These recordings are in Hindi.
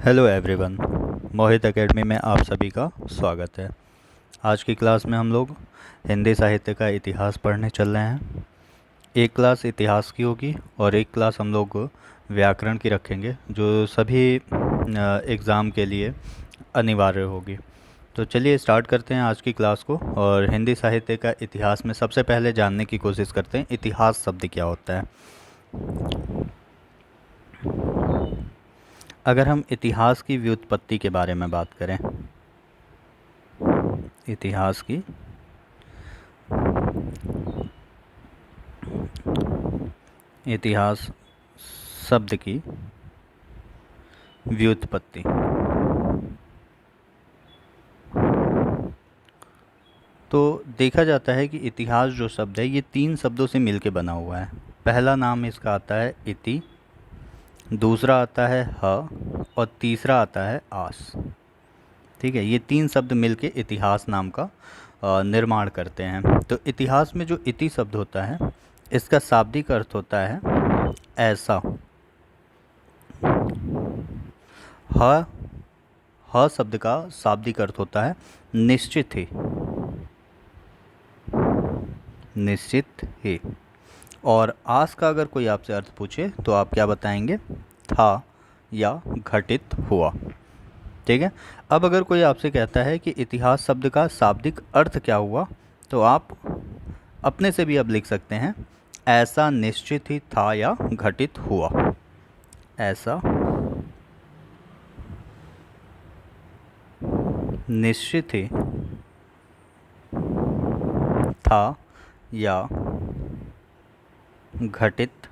Hello everyone. मोहित एकेडमी में आप सभी का स्वागत है। आज की क्लास में हम लोग हिंदी साहित्य का इतिहास पढ़ने चल रहे हैं। एक क्लास इतिहास की होगी और एक क्लास हम लोग व्याकरण की रखेंगे, जो सभी एग्ज़ाम के लिए अनिवार्य होगी। तो चलिए स्टार्ट करते हैं आज की क्लास को। और हिंदी साहित्य का इतिहास में सबसे पहले जानने की कोशिश करते हैं इतिहास शब्द क्या होता है। अगर हम इतिहास की व्युत्पत्ति के बारे में बात करें, इतिहास की इतिहास शब्द की व्युत्पत्ति, तो देखा जाता है कि इतिहास जो शब्द है ये 3 शब्दों से मिलके बना हुआ है। पहला नाम इसका आता है इति, दूसरा आता है ह और तीसरा आता है आस। ठीक है, ये 3 शब्द मिलके इतिहास नाम का निर्माण करते हैं। तो इतिहास में जो इति शब्द होता है इसका शाब्दिक अर्थ होता है ऐसा। ह शब्द का शाब्दिक अर्थ होता है निश्चित ही, निश्चित ही। और आस का अगर कोई आपसे अर्थ पूछे तो आप क्या बताएंगे? था या घटित हुआ। ठीक है। अब अगर कोई आपसे कहता है कि इतिहास शब्द का शाब्दिक अर्थ क्या हुआ, तो आप अपने से भी अब लिख सकते हैं ऐसा निश्चित ही था या घटित हुआ। ऐसा निश्चित ही था या घटित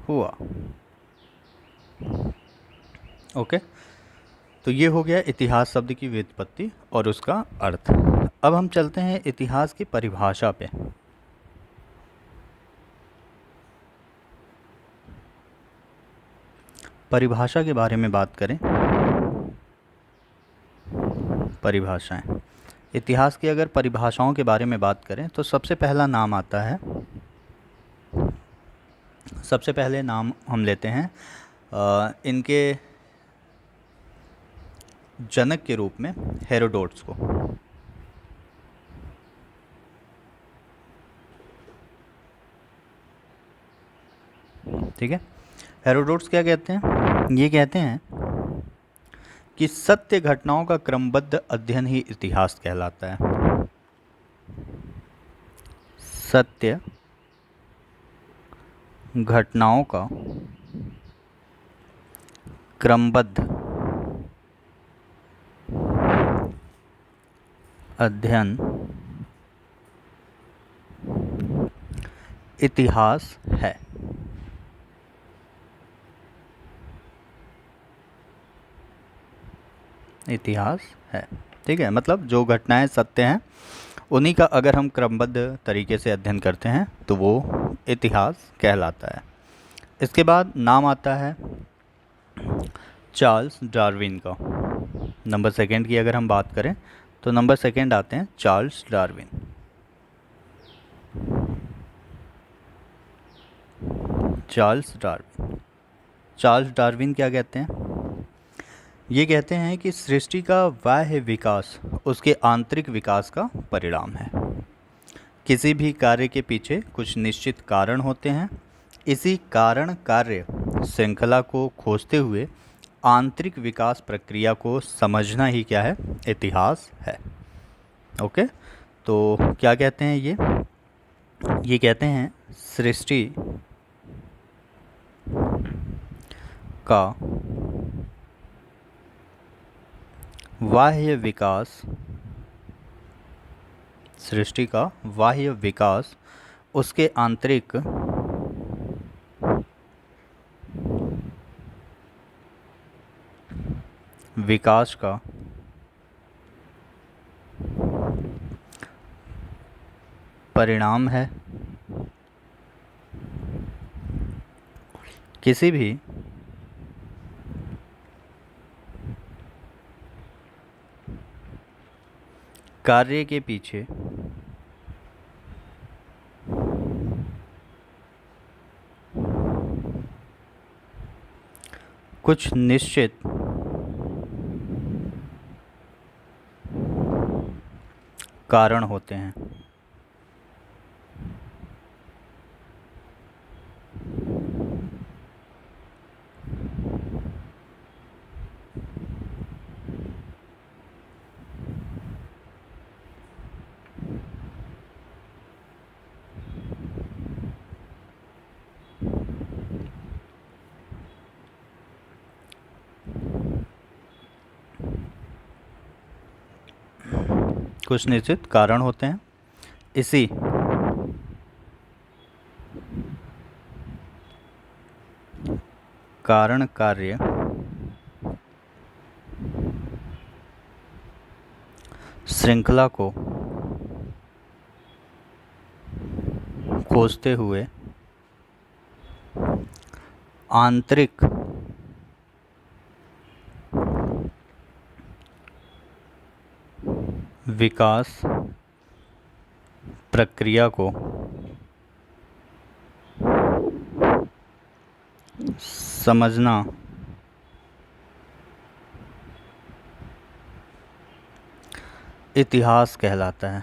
हुआ। ओके, तो ये हो गया इतिहास शब्द की व्युत्पत्ति और उसका अर्थ। अब हम चलते हैं इतिहास की परिभाषा पे। परिभाषा के बारे में बात करें, परिभाषाएं, इतिहास की अगर परिभाषाओं के बारे में बात करें तो सबसे पहला नाम आता है, सबसे पहले नाम हम लेते हैं इनके जनक के रूप में हेरोडोट्स को। ठीक है, हेरोडोट्स क्या कहते हैं? ये कहते हैं कि सत्य घटनाओं का क्रमबद्ध अध्ययन ही इतिहास कहलाता है। सत्य घटनाओं का क्रमबद्ध अध्ययन इतिहास है। इतिहास है, ठीक है। मतलब जो घटनाएं सत्य हैं उन्हीं का अगर हम क्रमबद्ध तरीके से अध्ययन करते हैं तो वो इतिहास कहलाता है। इसके बाद नाम आता है चार्ल्स डार्विन का। नंबर सेकंड की अगर हम बात करें तो नंबर सेकंड आते हैं Charles Darwin. Charles Darwin, Charles Darwin क्या कहते हैं? ये कहते हैं कि सृष्टि का बाह्य विकास उसके आंतरिक विकास का परिणाम है। किसी भी कार्य के पीछे कुछ निश्चित कारण होते हैं। इसी कारण कार्य श्रृंखला को खोजते हुए आंतरिक विकास प्रक्रिया को समझना ही क्या है? इतिहास है। ओके, तो क्या कहते हैं ये कहते हैं सृष्टि का बाह्य विकास, सृष्टि का बाह्य विकास उसके आंतरिक विकास का परिणाम है। किसी भी कार्य के पीछे कुछ निश्चित कारण होते हैं। कुछ निश्चित कारण होते हैं। इसी कारण कार्य श्रृंखला को खोजते हुए आंतरिक विकास प्रक्रिया को समझना इतिहास कहलाता है।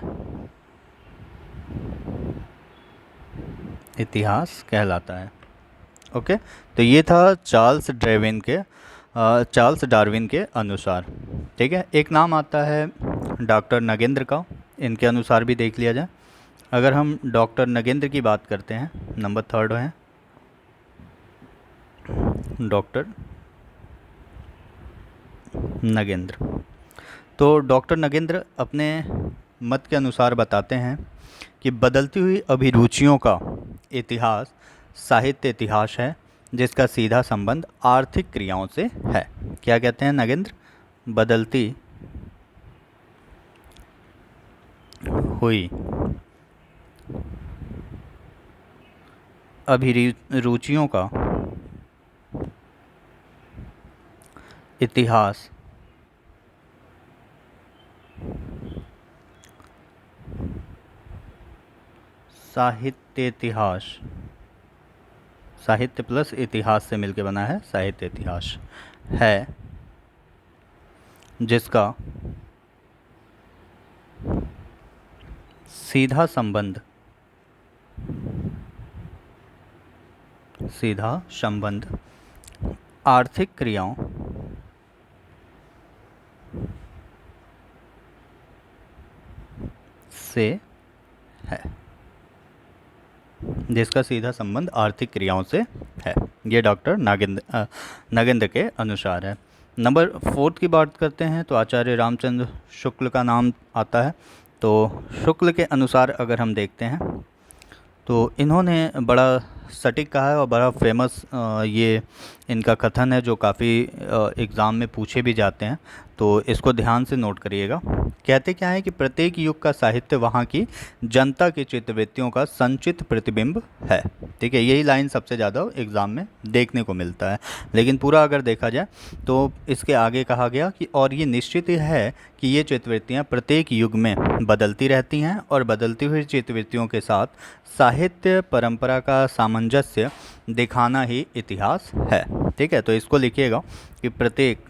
इतिहास कहलाता है। ओके, तो ये था चार्ल्स डार्विन के अनुसार। ठीक है, एक नाम आता है डॉक्टर नगेंद्र का, इनके अनुसार भी देख लिया जाए। अगर हम डॉक्टर नगेंद्र की बात करते हैं, नंबर 3 है डॉक्टर नगेंद्र। तो डॉक्टर नगेंद्र अपने मत के अनुसार बताते हैं कि बदलती हुई अभिरुचियों का इतिहास साहित्य इतिहास है, जिसका सीधा संबंध आर्थिक क्रियाओं से है। क्या कहते हैं नगेंद्र? बदलती हुई अभिरुचियों का इतिहास साहित्य इतिहास, साहित्य प्लस इतिहास से मिलकर बना है साहित्य इतिहास है, जिसका सीधा संबंध आर्थिक क्रियाओं से है, जिसका सीधा संबंध आर्थिक क्रियाओं से है। ये डॉक्टर नगेंद्र के अनुसार है। नंबर 4 की बात करते हैं तो आचार्य रामचंद्र शुक्ल का नाम आता है। तो शुक्ल के अनुसार अगर हम देखते हैं तो इन्होंने बड़ा सटीक कहा है और बड़ा फेमस ये इनका कथन है, जो काफ़ी एग्ज़ाम में पूछे भी जाते हैं। तो इसको ध्यान से नोट करिएगा। कहते क्या है कि प्रत्येक युग का साहित्य वहाँ की जनता की चित्तवृत्तियों का संचित प्रतिबिंब है। ठीक है, यही लाइन सबसे ज़्यादा एग्ज़ाम में देखने को मिलता है। लेकिन पूरा अगर देखा जाए तो इसके आगे कहा गया कि और ये निश्चित है कि ये चित्तवृत्तियाँ प्रत्येक युग में बदलती रहती हैं और बदलती हुई चित्तवृत्तियों के साथ साहित्य परंपरा का सामंजस्य दिखाना ही इतिहास है। ठीक है, तो इसको लिखिएगा कि प्रत्येक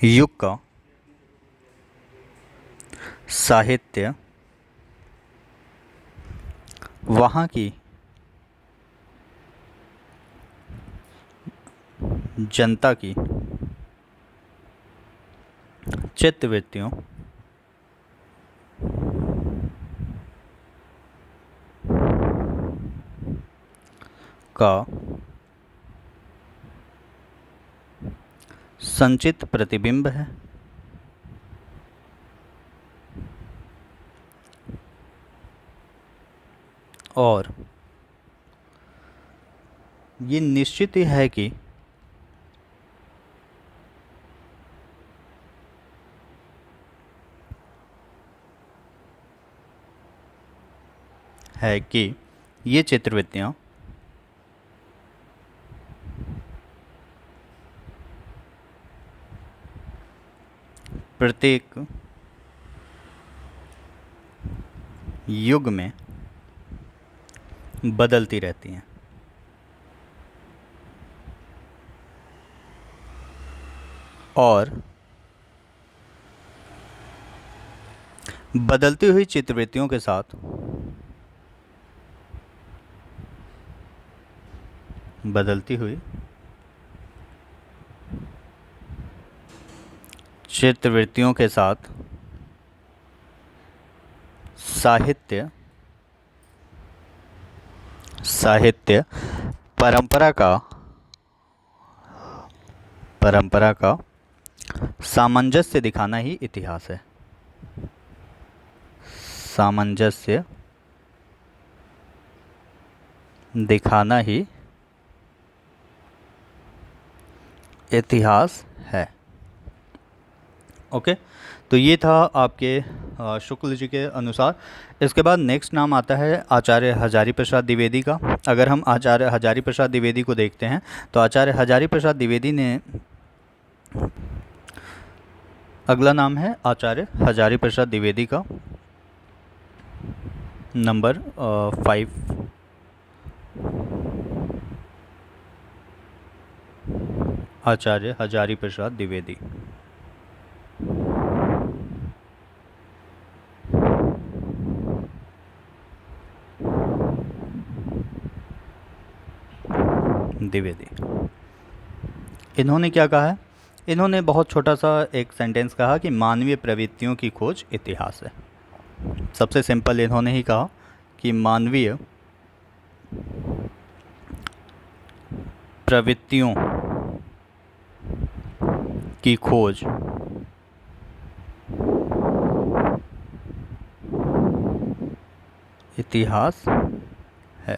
युग का साहित्य वहाँ की जनता की चित्तवृत्तियों का संचित प्रतिबिंब है और ये निश्चित ही है कि ये चित्रवृत्तियाँ प्रत्येक युग में बदलती रहती हैं और बदलती हुई चित्रवृत्तियों के साथ बदलती हुई चित्रवृत्तियों के साथ साहित्य साहित्य परंपरा का सामंजस्य दिखाना ही इतिहास है। सामंजस्य दिखाना ही इतिहास है। ओके, तो ये था आपके शुक्ल जी के अनुसार। इसके बाद नेक्स्ट नाम आता है आचार्य हजारी प्रसाद द्विवेदी का। अगर हम आचार्य हजारी प्रसाद द्विवेदी को देखते हैं तो आचार्य हजारी प्रसाद द्विवेदी ने, अगला नाम है आचार्य हजारी प्रसाद द्विवेदी का, नंबर 5। आचार्य हजारी प्रसाद द्विवेदी। इन्होंने क्या कहा है? इन्होंने बहुत छोटा सा एक सेंटेंस कहा कि मानवीय प्रवृत्तियों की खोज इतिहास है। सबसे सिंपल इन्होंने ही कहा कि मानवीय प्रवृत्तियों की खोज इतिहास है।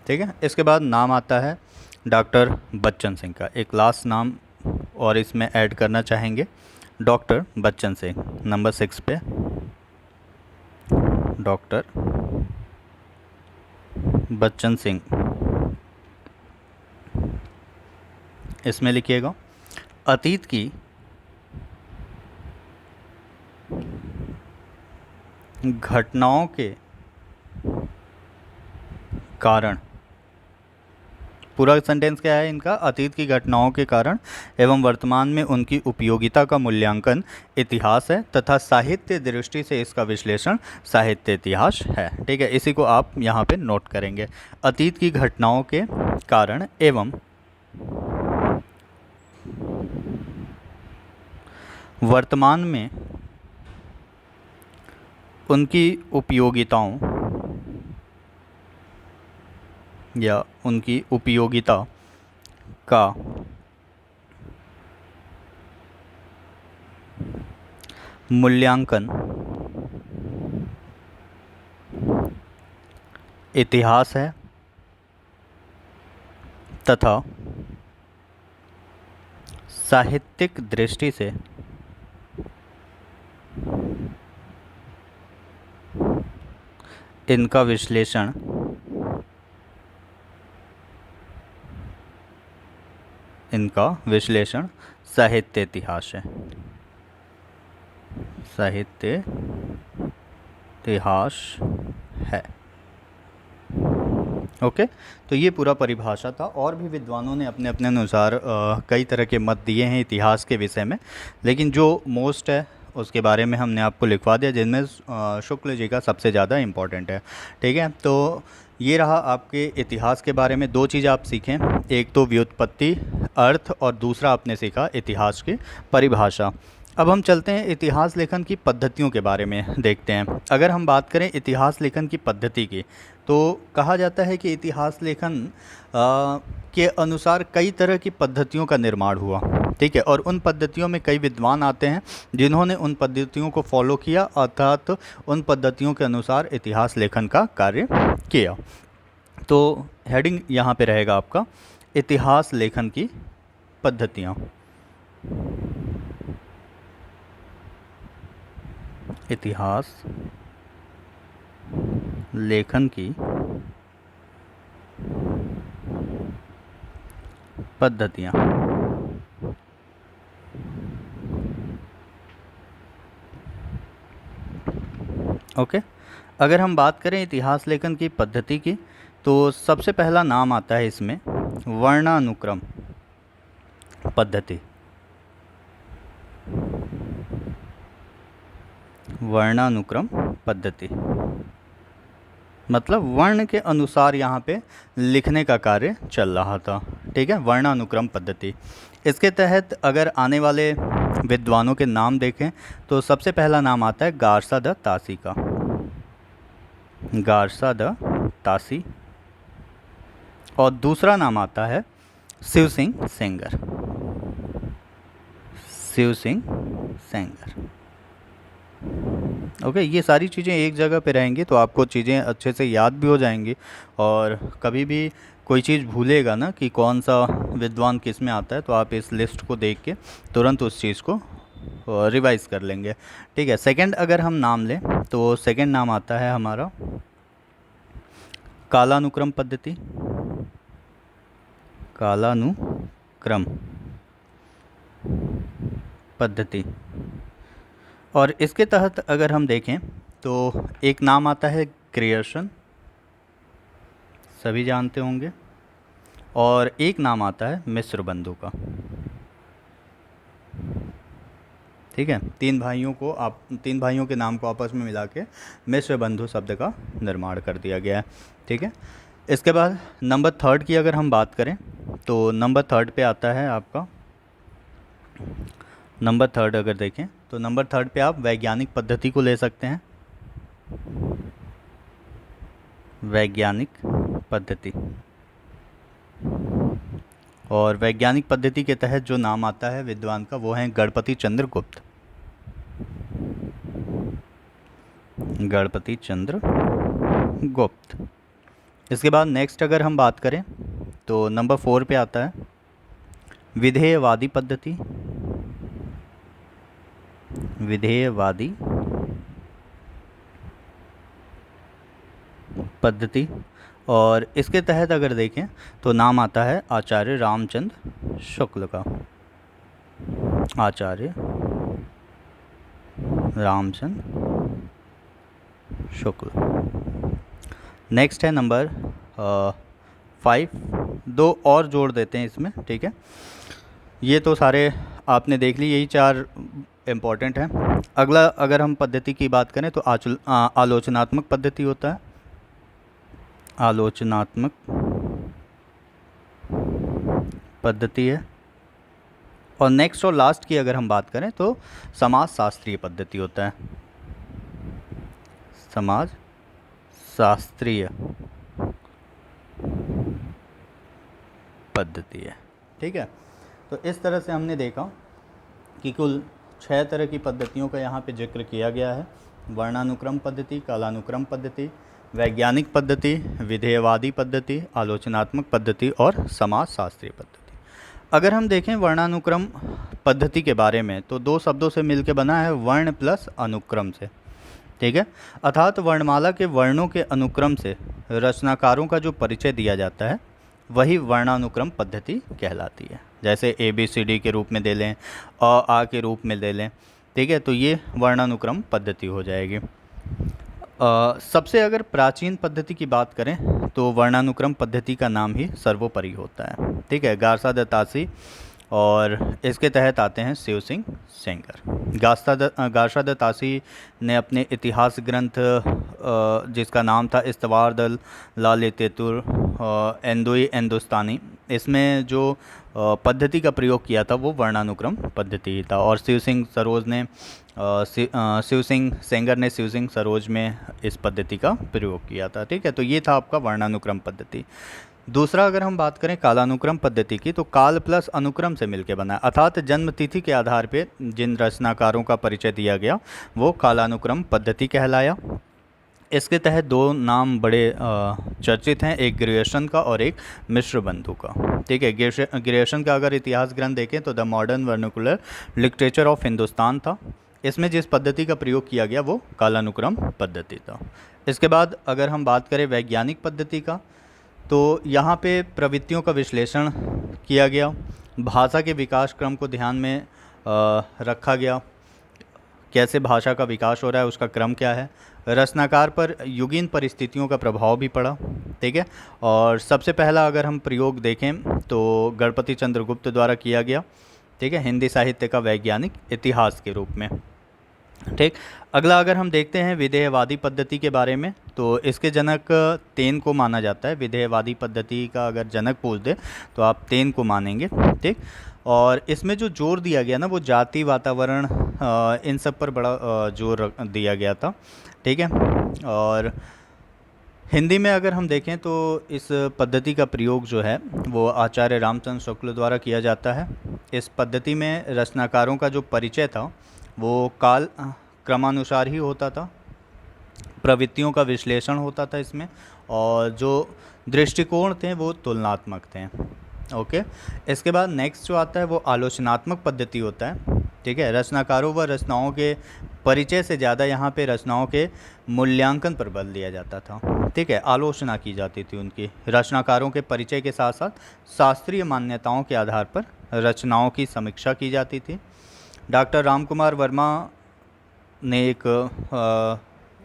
ठीक है, इसके बाद नाम आता है डॉक्टर बच्चन सिंह का। एक लास्ट नाम और इसमें ऐड करना चाहेंगे, डॉक्टर बच्चन सिंह, नंबर 6 पे डॉक्टर बच्चन सिंह। इसमें लिखिएगा, अतीत की घटनाओं के कारण, पूरा सेंटेंस क्या है इनका? अतीत की घटनाओं के कारण एवं वर्तमान में उनकी उपयोगिता का मूल्यांकन इतिहास है तथा साहित्य दृष्टि से इसका विश्लेषण साहित्य इतिहास है। ठीक है, इसी को आप यहाँ पे नोट करेंगे। अतीत की घटनाओं के कारण एवं वर्तमान में उनकी उपयोगिताओं या उनकी उपयोगिता का मूल्यांकन इतिहास है तथा साहित्यिक दृष्टि से इनका विश्लेषण साहित्य इतिहास है। साहित्य इतिहास है। ओके, तो ये पूरा परिभाषा था। और भी विद्वानों ने अपने अपने अनुसार कई तरह के मत दिए हैं इतिहास के विषय में, लेकिन जो मोस्ट है उसके बारे में हमने आपको लिखवा दिया, जिनमें शुक्ल जी का सबसे ज़्यादा इम्पोर्टेंट है। ठीक है, तो ये रहा आपके इतिहास के बारे में। दो चीज़ आप सीखें, एक तो व्युत्पत्ति अर्थ और दूसरा आपने सीखा इतिहास की परिभाषा। अब हम चलते हैं इतिहास लेखन की पद्धतियों के बारे में देखते हैं। अगर हम बात करें इतिहास लेखन की पद्धति की, तो कहा जाता है कि इतिहास लेखन के अनुसार कई तरह की पद्धतियों का निर्माण हुआ। ठीक है, और उन पद्धतियों में कई विद्वान आते हैं जिन्होंने उन पद्धतियों को फॉलो किया, अर्थात उन पद्धतियों के अनुसार इतिहास लेखन का कार्य किया। तो हेडिंग यहाँ पे रहेगा आपका इतिहास लेखन की पद्धतियाँ। इतिहास लेखन की पद्धतियाँ। ओके, अगर हम बात करें इतिहास लेखन की पद्धति की, तो सबसे पहला नाम आता है इसमें वर्णानुक्रम पद्धति। वर्णानुक्रम पद्धति, मतलब वर्ण के अनुसार यहाँ पे लिखने का कार्य चल रहा था। ठीक है, वर्णानुक्रम पद्धति। इसके तहत अगर आने वाले विद्वानों के नाम देखें तो सबसे पहला नाम आता है गारसा द तासी का, गारसा द तासी। और दूसरा नाम आता है शिव सिंह सेंगर, शिव सिंह सेंगर। ओके, ये सारी चीज़ें एक जगह पे रहेंगी तो आपको चीज़ें अच्छे से याद भी हो जाएंगी, और कभी भी कोई चीज़ भूलेगा ना कि कौन सा विद्वान किस में आता है, तो आप इस लिस्ट को देख के तुरंत उस चीज़ को रिवाइज कर लेंगे। ठीक है, सेकंड अगर हम नाम लें तो सेकंड नाम आता है हमारा कालानुक्रम पद्धति, कालानुक्रम पद्धति। और इसके तहत अगर हम देखें तो एक नाम आता है ग्रियर्सन, सभी जानते होंगे, और एक नाम आता है मिश्र बंधु का। ठीक है, तीन भाइयों के नाम को आपस में मिला के मिश्र बंधु शब्द का निर्माण कर दिया गया है। ठीक है, इसके बाद नंबर थर्ड की अगर हम बात करें तो नंबर थर्ड पे आता है आपका, नंबर थर्ड अगर देखें तो नंबर थर्ड पे आप वैज्ञानिक पद्धति को ले सकते हैं, वैज्ञानिक पद्धति। और वैज्ञानिक पद्धति के तहत जो नाम आता है विद्वान का वो है गणपति चंद्र गुप्त, गणपति चंद्र गुप्त। इसके बाद नेक्स्ट अगर हम बात करें तो नंबर 4 पे आता है विधेयवादी पद्धति, विधेयवादी पद्धति। और इसके तहत अगर देखें तो नाम आता है आचार्य रामचंद्र शुक्ल का, आचार्य रामचंद्र शुक्ल। नेक्स्ट है नंबर 5, दो और जोड़ देते हैं इसमें। ठीक है, ये तो सारे आपने देख ली, यही 4 इम्पॉर्टेंट हैं। अगला अगर हम पद्धति की बात करें तो आलोचनात्मक पद्धति होता है, आलोचनात्मक पद्धति है। और नेक्स्ट और लास्ट की अगर हम बात करें तो समाज शास्त्रीय पद्धति होता है, समाज शास्त्रीय पद्धति है। ठीक है, तो इस तरह से हमने देखा कि कुल 6 तरह की पद्धतियों का यहाँ पे जिक्र किया गया है। वर्णानुक्रम पद्धति, कालानुक्रम पद्धति, वैज्ञानिक पद्धति, विधेयवादी पद्धति, आलोचनात्मक पद्धति और समाज शास्त्रीय पद्धति। अगर हम देखें वर्णानुक्रम पद्धति के बारे में तो 2 शब्दों से मिलकर बना है, वर्ण प्लस अनुक्रम से। ठीक है, अर्थात वर्णमाला के वर्णों के अनुक्रम से रचनाकारों का जो परिचय दिया जाता है वही वर्णानुक्रम पद्धति कहलाती है। जैसे ABCD के रूप में दे लें, आ के रूप में दे लें। ठीक है, तो ये वर्णानुक्रम पद्धति हो जाएगी। सबसे अगर प्राचीन पद्धति की बात करें तो वर्णानुक्रम पद्धति का नाम ही सर्वोपरि होता है। ठीक है, गारसा द तासी, और इसके तहत आते हैं शिव सिंह सेंगर। गारसा द तासी ने अपने इतिहास ग्रंथ जिसका नाम था इस्तवार दल लाल तेतुर एंदोई हिंदुस्तानी, इसमें जो पद्धति का प्रयोग किया था वो वर्णानुक्रम पद्धति ही था। और शिव सिंह सरोज ने शिव सिंह सेंगर ने शिव सिंह सरोज में इस पद्धति का प्रयोग किया था। ठीक है, तो ये था आपका वर्णानुक्रम पद्धति। दूसरा अगर हम बात करें कालानुक्रम पद्धति की तो काल प्लस अनुक्रम से मिलकर बना है, अर्थात जन्म तिथि के आधार पर जिन रचनाकारों का परिचय दिया गया वो कालानुक्रम पद्धति कहलाया। इसके तहत 2 नाम बड़े चर्चित हैं, एक ग्रियर्सन का और एक मिश्र बंधु का। ठीक है, ग्रियर्सन का अगर इतिहास ग्रंथ देखें तो the modern vernacular literature of Hindustan था। इसमें जिस पद्धति का प्रयोग किया गया वो कालानुक्रम पद्धति था। इसके बाद अगर हम बात करें वैज्ञानिक पद्धति का तो यहाँ पे प्रवृत्तियों का विश्लेषण किया गया, भाषा के विकास क्रम को ध्यान में रखा गया, कैसे भाषा का विकास हो रहा है उसका क्रम क्या है, रचनाकार पर युगीन परिस्थितियों का प्रभाव भी पड़ा। ठीक है, और सबसे पहला अगर हम प्रयोग देखें तो गणपति चंद्र गुप्त द्वारा किया गया। ठीक है, हिंदी साहित्य का वैज्ञानिक इतिहास के रूप में। ठीक। अगला अगर हम देखते हैं विधेयवादी पद्धति के बारे में, तो इसके जनक तेन को माना जाता है। विधेयवादी पद्धति का अगर जनक पूछ दे तो आप तेन को मानेंगे। ठीक। और इसमें जो जोर दिया गया ना, वो जाति, वातावरण, इन सब पर बड़ा जोर दिया गया था। ठीक है। और हिंदी में अगर हम देखें तो इस पद्धति का प्रयोग जो है वो आचार्य रामचंद्र शुक्ल द्वारा किया जाता है। इस पद्धति में रचनाकारों का जो परिचय था वो काल क्रमानुसार ही होता था। प्रवृत्तियों का विश्लेषण होता था इसमें, और जो दृष्टिकोण थे वो तुलनात्मक थे। ओके। इसके बाद नेक्स्ट जो आता है वो आलोचनात्मक पद्धति होता है। ठीक है। रचनाकारों व रचनाओं के परिचय से ज़्यादा यहाँ पे रचनाओं के मूल्यांकन पर बल दिया जाता था। ठीक है। आलोचना की जाती थी उनकी। रचनाकारों के परिचय के साथ साथ शास्त्रीय मान्यताओं के आधार पर रचनाओं की समीक्षा की जाती थी। डॉक्टर रामकुमार वर्मा ने एक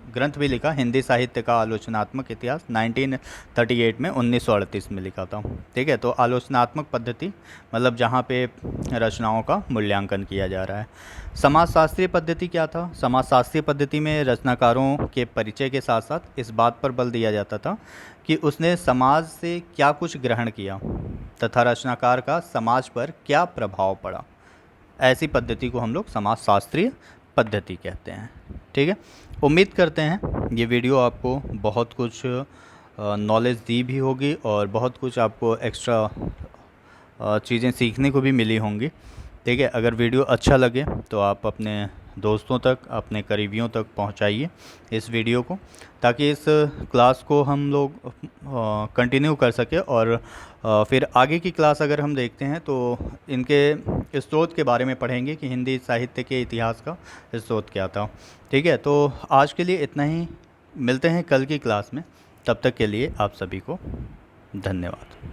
ग्रंथ भी लिखा, हिंदी साहित्य का आलोचनात्मक इतिहास, 1938 में, 1938 में लिखा था। ठीक है। तो आलोचनात्मक पद्धति मतलब जहाँ पे रचनाओं का मूल्यांकन किया जा रहा है। समाजशास्त्रीय पद्धति क्या था? समाजशास्त्रीय पद्धति में रचनाकारों के परिचय के साथ साथ इस बात पर बल दिया जाता था कि उसने समाज से क्या कुछ ग्रहण किया तथा रचनाकार का समाज पर क्या प्रभाव पड़ा। ऐसी पद्धति को हम लोग समाजशास्त्रीय पद्धति कहते हैं। ठीक है। उम्मीद करते हैं ये वीडियो आपको बहुत कुछ नॉलेज दी भी होगी और बहुत कुछ आपको एक्स्ट्रा चीज़ें सीखने को भी मिली होंगी। ठीक है। अगर वीडियो अच्छा लगे तो आप अपने दोस्तों तक, अपने करीबियों तक पहुंचाइए इस वीडियो को, ताकि इस क्लास को हम लोग कंटिन्यू कर सके। और फिर आगे की क्लास अगर हम देखते हैं तो इनके स्रोत के बारे में पढ़ेंगे कि हिंदी साहित्य के इतिहास का स्रोत क्या था। ठीक है। तो आज के लिए इतना ही, मिलते हैं कल की क्लास में। तब तक के लिए आप सभी को धन्यवाद।